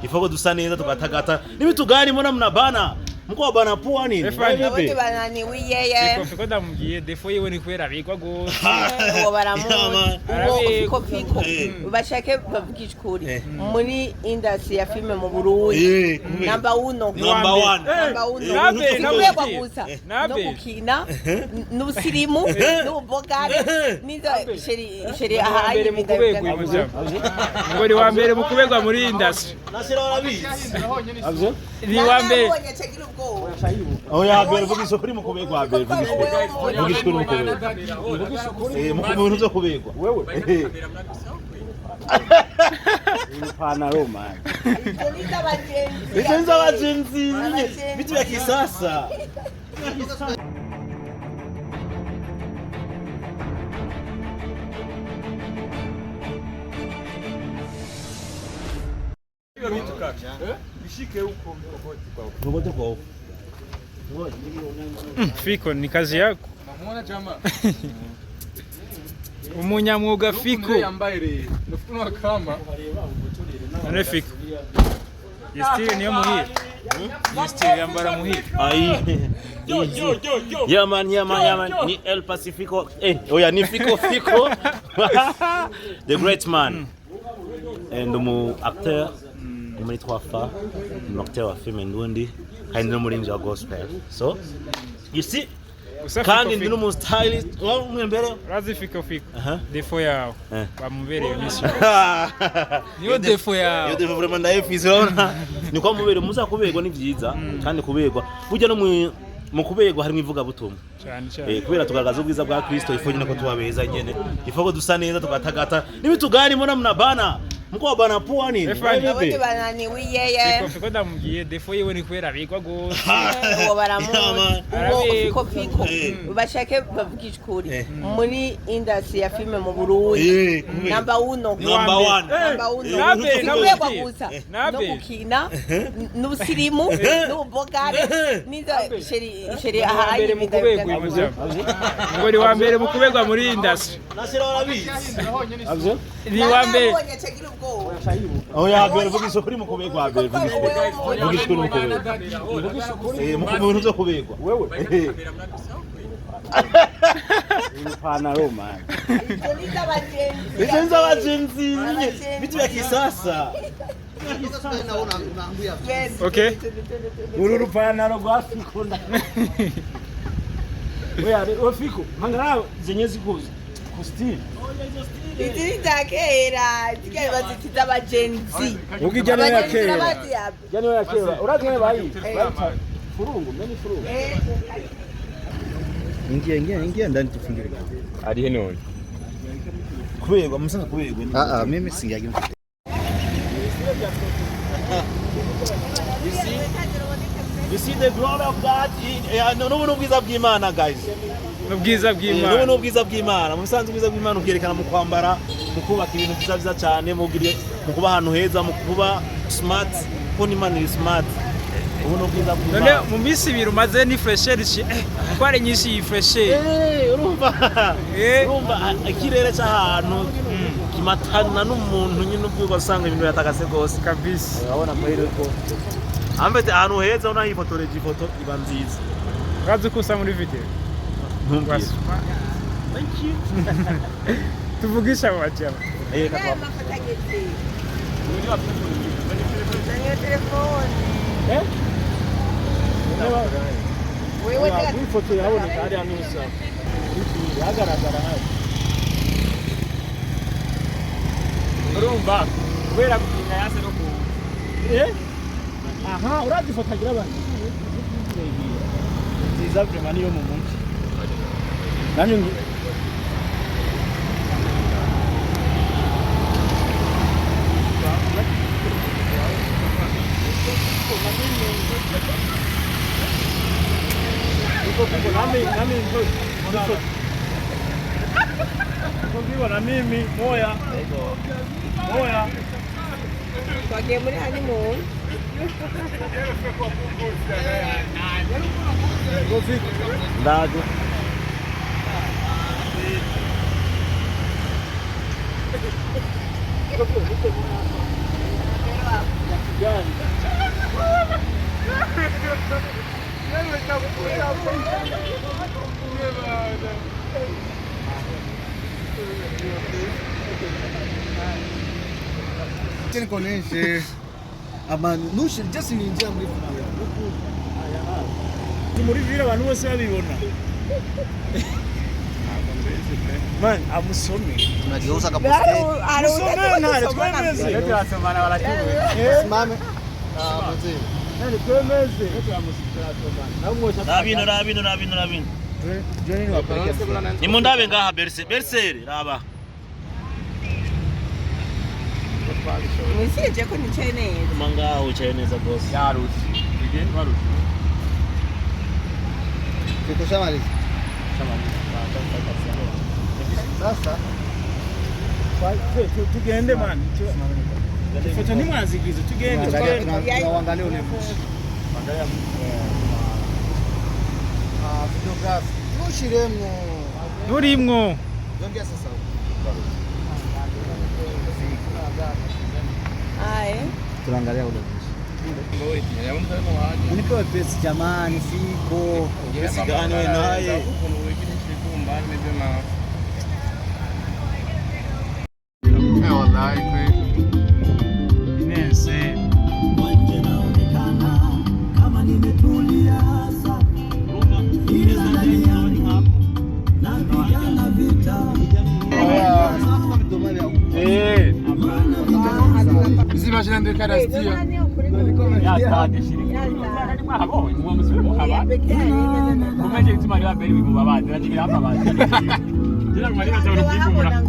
ifoko dusa neza tugatagata nibitu gani mbona mnabana mko bana poa nini wote banani wiyeye fiko ndamubwiye defo yiwe ni kwera bigwa gose uwo baramuzi uwo fiko bashake bavugisha ukuri muri industry ya filme mu Burundi number 1 nubegwa gusa no gukina n'ubusirimu n'ubogare nizo sheri ahaye mu kubegwa ngo ni wa mbere mu kubegwa muri industry nasira warabizi ni wa mbere oya mbere vugisho kuri mu kubegwa mbere vugisho kuri mu kubegwa mu bintu byo kubegwa wewe ipantaro man bitunza abagenzi bitu ya kisasa Fiko ni kazi yako. Namuona jamaa. Umunyamwuga Fiko. Yambaye nafunwa kama. None Fiko. Yestire niyo muhira. Yestire yambara muhira. Ai. Yaman ni El Pacifico. Oya ni Fiko. The great man. And acteur muri twafa acteur wa film ndundi kandi no muri njya gospel. So you see kandi ndi no stylist mwembere razi Fiko defo yao bamubereye mission niyo defo yao yo defo vraiment ndayifizona ni kwa mubere muza kubegwa ni byiza kandi kubegwa burya no mu kubegwa harimo ivuga butumwa cyane kubera tugaragaza ubwiza bwa Kristo ifo nyine ko tubabeza nyene ifo dusa neza tugatagata nibitu gani mbona mnabana mko bana poa nini wote banani wiyeye fiko ndamubwiye defo yiwe ni kwera bigwa gose uwo baramuzi uwo fiko bashake bavugisha ukuri muri industry ya filme mu Burundi number 1 nubegwa gusa no gukina n'ubusirimu n'ubogare nizo sheri ahaye mu kubegwa ngo ni wa mbere mu kubegwa muri industry nasira warabizi ni wa mbere oya mbere vugisho kuri mu kubegwa mbere vugisho kuri mu kubegwa mu bintu byo kubegwa wewe ipantaro man bitunza abagenzi bitu ya kisasa okay uru rupantaro rwa Fiko wewe Fiko mangara zenye zikuze costume Itita kera, tika bazitita abagenzi. Ukijana ya kera. Jana ya kera. Urazi bayi. Furungu, meni furungu. Ingia ndani tufungire. Ari heno. Kubegwa, musanze kubegwa. Mimi singiye mfite. You see the glory of God. No bwiza bw'Imana guys. Ubwiza bw'Imana. No bwiza bw'Imana. Musanze ubwiza bw'Imana ubyerekana mu kwambara, mu kubaka ibintu byiza cyane, mu kuba ahantu heza, mu kuba smart. Ko Imana iri smart. Ubu bwiza bw'Imana. None mu minsi ibiri umaze ni fresher kware nyinshi yi fresher. Urumva ikirere cy'ahantu kimatana n'umuntu nyine ubwo usanga ibintu yatakase gose kabisa. Urabona mwere ko ambete ahantu heza una hifotoreje ifoto iba nziza. Urazi ko usa muri video. Thank you. Tuvugisha wajama. Wewe ifoto yawe ni kari anusa. Yagaragara hayi. Urumva kubera kugira yase no ku aha urazi ifoto agira abantu. Nziza vraiment niyo mu munsi. Nanyo na mimi moya. Twagiye muri honeymoon. Ndaje. Tieni conosce abantu nushi just ninjira muri video. Muri vira abantu bose babibona. Man, amusome. Tunageuza kaposti. Yote wasomana walachuwe. Simame. Mzee. Nani twemeze? Rabino. Join wapeleke. Nimundabe ngaha Berser raba. Nisije ko nicaye neza. Manga ucaye neza boss. Yarusi. Igeni warusi. Tukushamaliza. Sasa Tugende man. Foto ni mwazigize tugende. tunaangalia ule mshi. Angalia Photograph. Nushiremo. Nurimwo. Yongea sasa. Aye. Tunaangalia ule mshi. Unipewe pesa jamani, siko. Pesa gani wewe naye? Wallahi kweli. Inense. Hizi mashine ndio kadastia. Ya tade shiriki. Mwabo, mwo musimu haba. Kumeje ituma riwa beri mu babandi, najigira hapa bazi. Jina kumaliza za urukikura.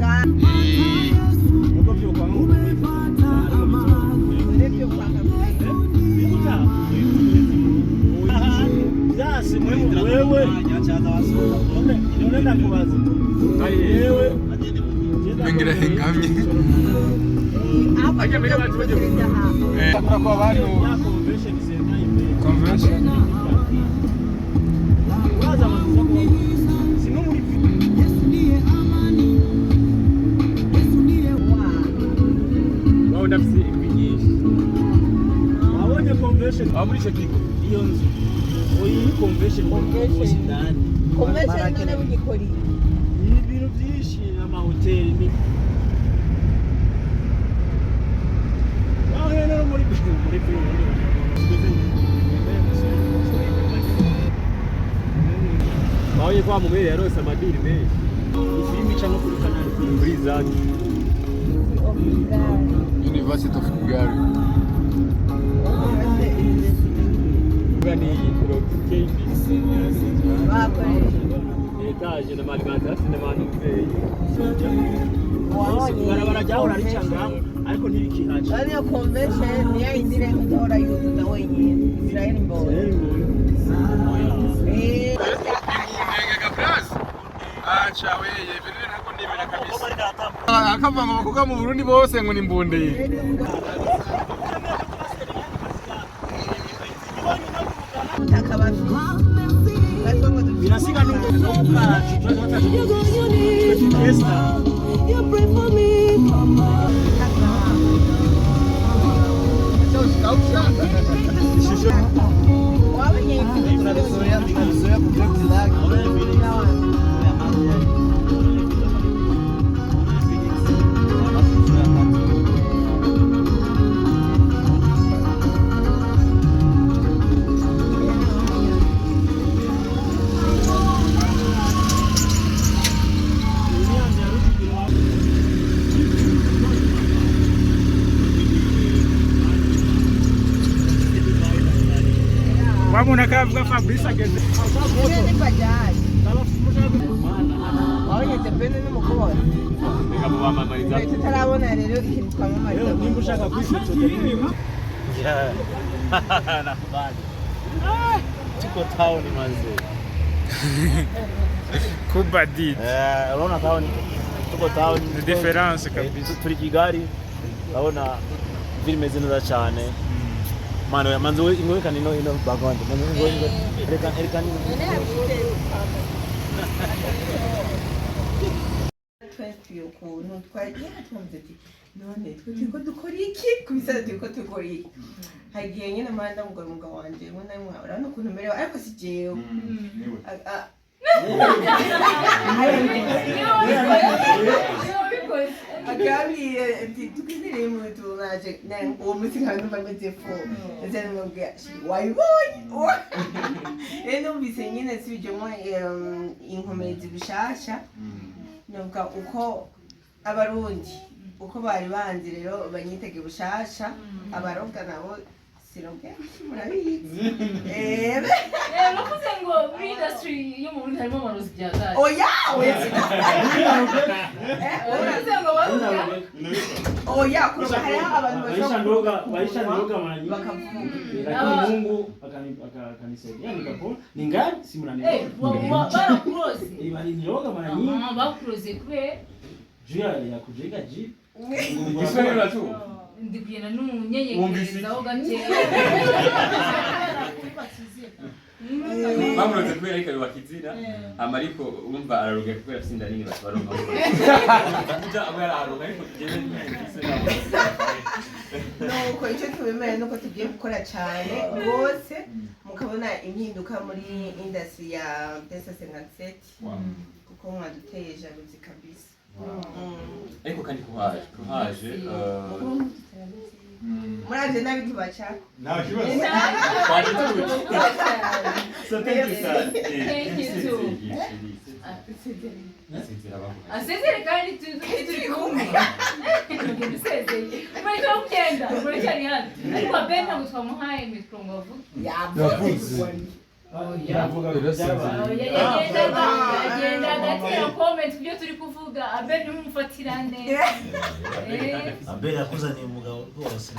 Wewe unaenda kuwaza. Wewe Mengira hengamye. Aje mbele watu waje. Kwa watu convention. Wao nafsi ibinyisha. Waone convention Amurisha kiko. hiyo nzu. Oyi convention kwa ndani. Convention none bugikori. Ni ibintu byinshi n'amahoteli ni. Rero muri Baoye kwa mumere yarose amadiri menshi. ifilimi cyangwa kuri kanali Kuri zaki. University of Kigali. Gani KBC. Bakoresha. Etaje na alimentation na manufei. barabara jahora ricanga ariko ntirikihaje. Ariyo convention niyo indire kutora yuzuza wenyine. Israel Mbonyi. Acha wewe, vile nako ndimena kabisa. Akava ngo bakuga mu Burundi bose ngo ni mbonde. Binasiga n'umuka You pray for me, mama. Tunazoea project lake. Wamuna kavuga Fabrice ageze. Ni bajaji. Waonye tepene n'umukobwa. Reka mubamamariza. Tutarabona rero ikintu twamamariza. nimba ushaka kwifotoza yeah. Nakubali. Tuko town manze. Kuba did. Unaona town tuko town The difference kabisa. turi Kigali urabona filime nziza cyane. Mano ya manzo ingwe kanino ino background. Manzo ingwe reka yatuye ukuntu twagiye twavuze ati none twe turiko dukora iki kubisa turiko dukora iki hagiye nyine amanda umugabo wanje ngo nawe mwabara no kuntu merewe ariko si jewe agambiriye ati tukinire mu tunaje uwo munsi nkaba numva meze fo ese nimubwira wayibonye rero numvise nyine sibijemo inkomezi bishasha nuvuga uko abarundi uko bari banzi rero banyitege bushasha abarobwa nabo siroge murabizi nakuze ngo muri industry yo mu Burundi harimo amarozi byagaje oya oya kuroga hariho abantu baishandoga manyi bakavuga Mungu akanisaidia nikapo ningali simunani barakuroze bari niroga manyi bakuroze kube jua ya kujenga ji Igiswahili tu ndikugenda n'umunyenyekerezaho gakeya bamuroze kubera ariko bakizira amariko urumva araruga kubera afite nini baronka kuja abo yararuga ariko tugeze nuko icyo tubemera nuko tugiye gukora cyane rwose mukabona impinduka muri industry ya Pesa 57 kuko mwaduteye jalousie kabisa ariko kandi kuhaje muraje nabi tubachako nawe kibazo so thank you sir Thank you too. Asezere kandi turi kumwe dusezeye muri cyo kugenda muri cyane hano ariko abenda ngo twamuhaye mikro ngo avuge yavuze yagenda agatera comment kubyo turi kuvuga abenda umufatira neza abera yakuzaniye umugabo rwose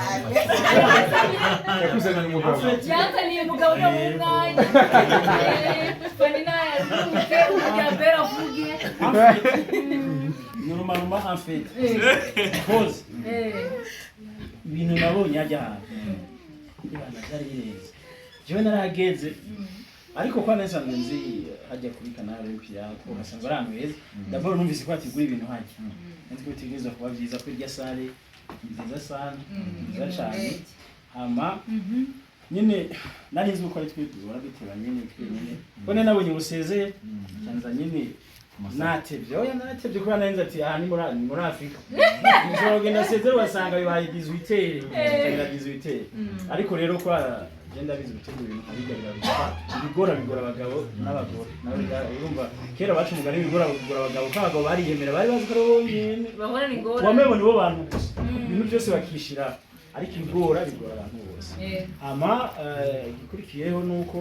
yazaniye umugabo no mu mwanya fani naye aruke ujya abera avuge normalement en fait cause ibintu nabonye ajya ibana byari bireze jewe narageze ariko kwa nsanzwe nzi hajya kuri kanale y'ipira ko hasanzwe ari ahantu heza ndabona numvise ko atigura ibintu hajya nzi ko bitegereza kuba byiza ko irya sale nziza sana nziza cyane hama nyine nari nzi ko ari twe tubona bitera nyine twenyine bone nabonye ubusezeye cyanza nyine natebye oya natebye kuba nari nzi ati aha ni muri Afrika nshobora kugenda sezero basanga bibaye 18 ariko rero kwa genda bizi gutegura ibintu abigarira bigora abagabo n'abagore nawe urumva kera bacu mugari bigora abagabo kabagabo bariyemera bari bazi ko bonyene bahora ni ngora wamwe nibo bantu ibintu byose bakishira ariko bigora abantu bose ama igikurikiyeho nuko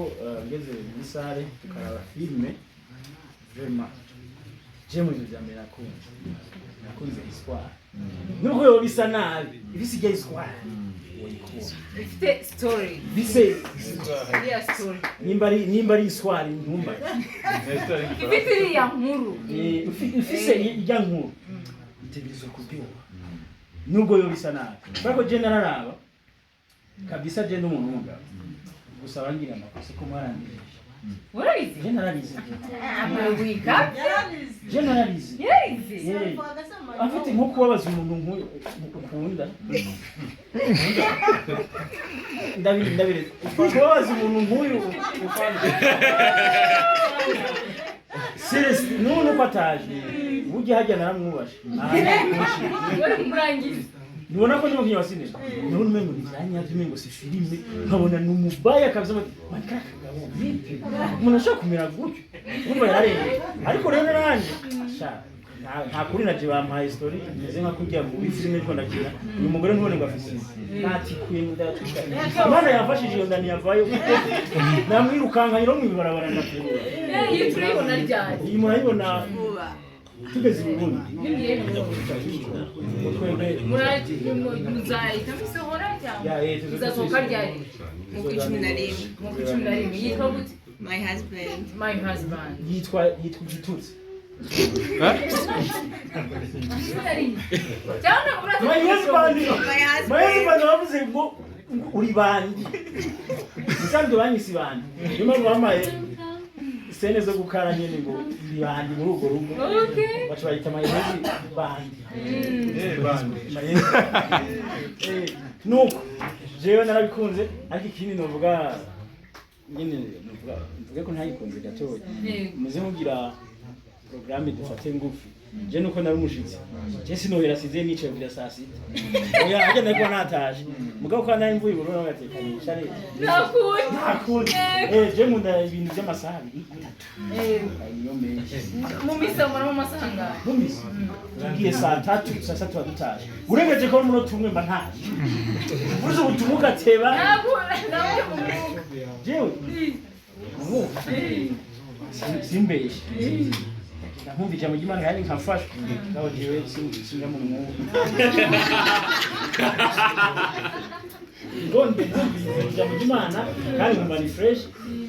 ngeze muri sale tukaraba filme vraiment j'aime le jamais nakunze histoire nuko yo bisa nabi ibisiga histoire ifite story bise ya story nimba ari histoire ntumba ifite ya nkuru ifise ijya nkuru itebizo kubiwa nubwo yo bisa nabi bako je nararaba kabisa je n'umuntu w'umugabo gusa bangira amakosa ko mwarangije warabizi je nararize amwika je nararize yarize afite nko kubabaza umuntu ukunda ndabire kubabaza umuntu nk'uyu ufana seriously nuko pataje uje hajya naramwubashe murangiza nibona ko ndimo kinywa sinema none umengo nizanya tumengo si filime nkabona numubaya kabisa umuntu ashaka kumera gutyo umva yararenge ariko rero nanje nta kuri naje bampaye story meze nka kujya mu filime ariko ndakira uyu mugore ntubone ngo afise nati kwinda Imana yafashije iyo ndani yavayo namwirukanka nyiro mwibarabara ndakubura turayibona ryari iyi murayibona tugeze mu Burundi muzahita musohora cyangwa uzasohoka ryari mu 11 mu 11 yitwa gute my husband yitwa Gitutsi my husband wavuze ngo uri bandi usanzwe banyisi bandi niyo mpamvu bamaye sene zo gukara nyene ngo bandi muri ugo rugo Okay. bacu bayita mayonezi bandi nuko jewe narabikunze ariko ikindi novuga nyene mvuge ko ntayikunze gatoya muze mugira programme dufate ngufi je nuko nari umushitsi je sinohera size nicaye kugira saa sita oya aje nako nataje mugabo kwa nari mvuye burona gatekanyisha re nakundi je munda ibintu by'amasaha 3 niyo menshi Mu misamo no masanga. mumisi ngiye saa 3 saa 3 wadutaje urengeje ko muno tumwe mba ntaje uruzo utumuka teba Nawe jewe simbeshe nkumva ijambo ry'Imana kandi nkafashwa ngaho jewe singa mu mwuga ngonde nkumva ijambo ry'Imana kandi nkumva ni fresh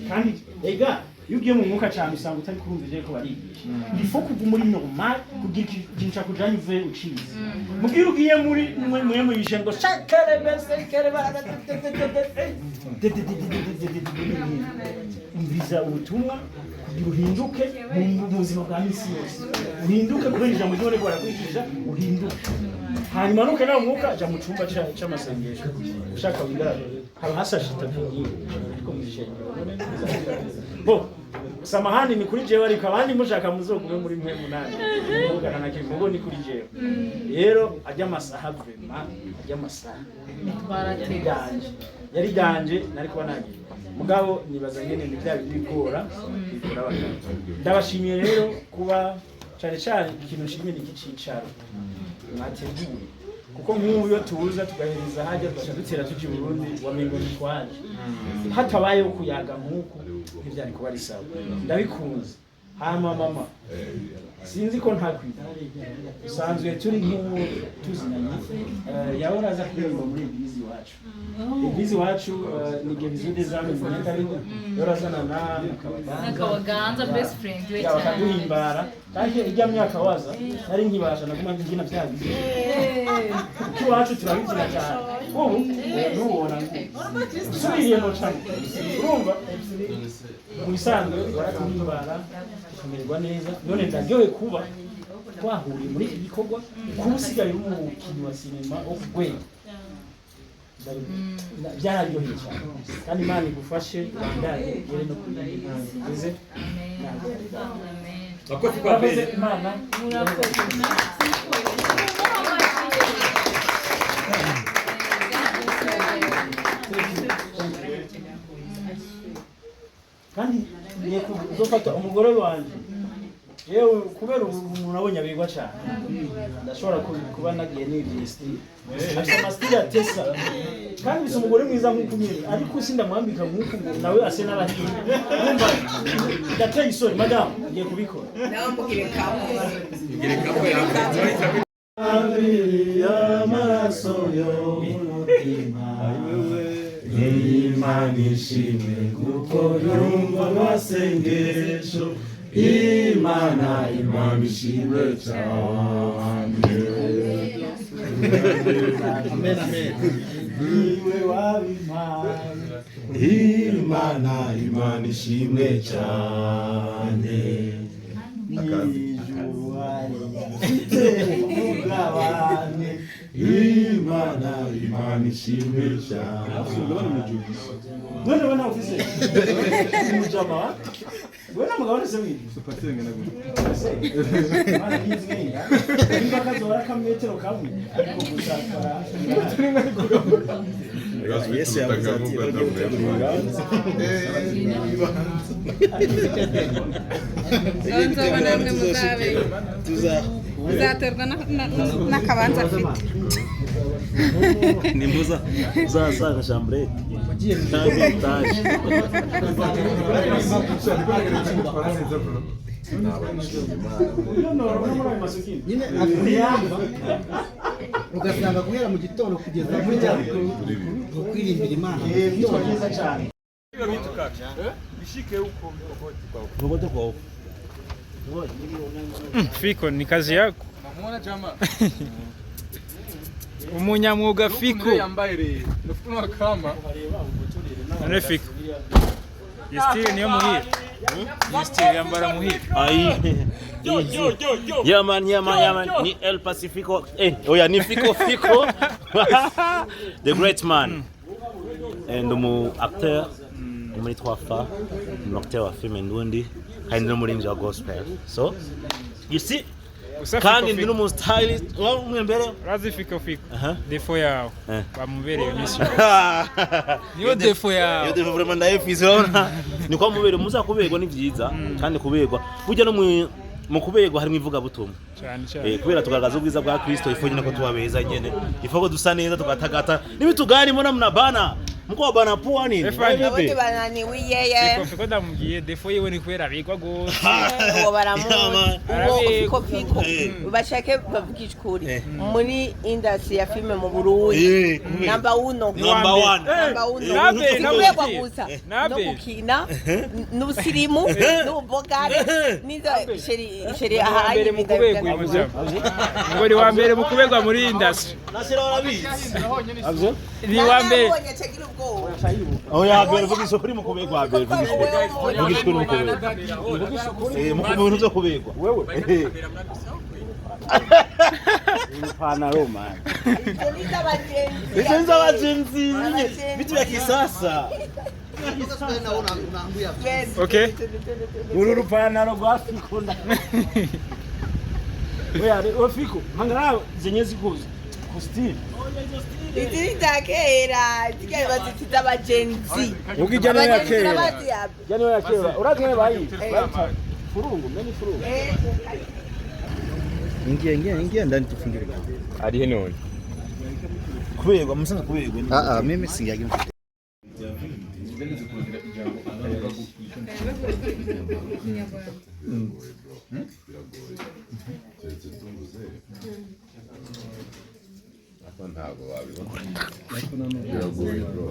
kandi ega iyo ugiye mu mwuka cyane usanga utari kurumva ivyo ko barigisha ifo kuva muri normal kugira ikintu cyakujanye uve ucize mubwira ugiye muri mwe muyishe ngo shakare besekere umviza ubutumwa kugira uhinduke mu buzima bwa misi yose uhinduke kubera ijambo ry'Imana ko barakwigisha uhinduke hanyuma nuke nawe umwuka ja mu cyumba cy'amasengesho ushaka wigaragaze haba hasashita byinshi ariko muzishengero bo samahani ni kuri jewe ariko abandi mushaka muzogume muri mwe munani mugana na kivugo ni kuri jewe rero ajya amasaha vraiment ajya amasaha yari ganje nari kuba nagiye mugabo nibaza ngene ni bya bigora ndabashimiye rero kuba cyane cyane ikintu nshimye n'ikicicaro mwateguye kuko nk'uyo tuza tugahereza hajya dutera tuji Burundi wamengo nitwaje hatabayeho kuyaga nk'uko ntibyari kuba ari sawa ndabikunze hama mama sinzi ko ntakwita usanzwe turi nk'ubu tuzinanye yahoraza kuririmba muri eglise iwacu eglise iwacu ni Gevizude zamu Munyakabiga yorazana Nakawaganza best friend we cyane bakaduhimbara kandi ijya myaka waza nari nkibasha naguma ngina byabi iwacu turabigira cyane ubu nubona subiriye no cyane urumva mu bisanzwe baratuhimbara tukamererwa neza none ndaryohe kuba twahuriye muri iki gikorwa kuba usigaye umukinnyi wa sinema wo ku rwego byararyoheye cyane kandi Imana igufashe urangare ugere no kugeze Amen. Amen. Imana kandi ngiye kuzofata umugore wanje yewe kubera umuntu nabonye abigwa cyane ndashobora kuba nagiye n'ibyisi afite amasitiri ya Tesa kandi bisa umugore mwiza nk'uko nyine ariko sindamwambika nk'uko nawe ase n'abahindi numva ndateye isoni madamu ngiye kubikora nawe mugire kamwe amaraso y'umutima Imana ishimwe kuko yumva amasengesho Imana ishimwe cyane Amen, amen. niwe wabimpaye Imana ishimwe cyane n'ijuru wariyafite umugabane Imana ishimwe cyane none wana ofise umujama wena mugabane se windi Supatenge nago. Imana yizwenga imbaka zora kametero kamwe ariko gusakara Yesu yavuze ati bagiye gutegura urubanza. Nzoba namwe muzabe uzaterwa n'akabanza afite nimbuza uzasanga chambrette kandi utaje Nyine akuyamba ugasanga guhera mu gitondo kugeza muri kwirimbira Imana. bitwa neza cyane Bishike huko ngobote kwa huko Fiko ni kazi yako. Namuona jamaa. Umunyamwuga Fiko. Yambaye re. Nafikiri kama None Fiko. Yestiri niyo muhira. Style yambara muhira. Ai. Yeah man. Ni El Pacifico. Oya ni Fico. The great man. And acteur muri twafa, acteur wa film ndundi, kandi no muri wa gospel. So, you see? Kandi ndi no stylist, mwembere Razi Fico. Defo yawe. Bamubereye mission. Niyo defo yawe. Yo defo vraiment ndayifizona. Niko mubere muza kuberwa ni byiza kandi kuberwa. Burya no mu kuberwa harimo ivuga butumwa. Cyane. Kubera tugaragaza ubwiza bwa Kristo ifonye nako tubabeza nyene. Ifoko dusa neza tugatagata. Nibitugani mbona mnabana. Mko bana poa nini? Wote banani wiyeye. Fico ndamubwiye defo yewe ni kubera bigwa gose. Uwo baramu. Fico. Bashake bavugisha ukuri. Muri industry ya filme mu Burundi. Number 1. Kubegwa gusa. No gukina, n'ubusirimu, n'ubogare, nizo sheri ahaye mukubegwa ngo wa mbere mukubegwa muri industry. Nasira warabizi. Avyo? Ni wa mbere. Oya bero vugisho kuri mukubegwa bero vugisho kuri mukubegwa. Mukubegwa uzo kubegwa. Wewe. Pana Roma. Bizenza bajenzi. Vitu vya kisasa. Okay. Ururu pana rwa Fico nda. Wewe Fico, mangara zenye zikuzi. Kustini. Izitakera, zikari bazitita abajenzi. Ukijana ya kera. Jana ya kera. Urazwe bayi. Furungu, meni furungu. Ingia ndani tufungire. Ari none. Kubegwa musanga kubegwa. Mimi singiaje. Ntabwo babibona. Biragoye bro.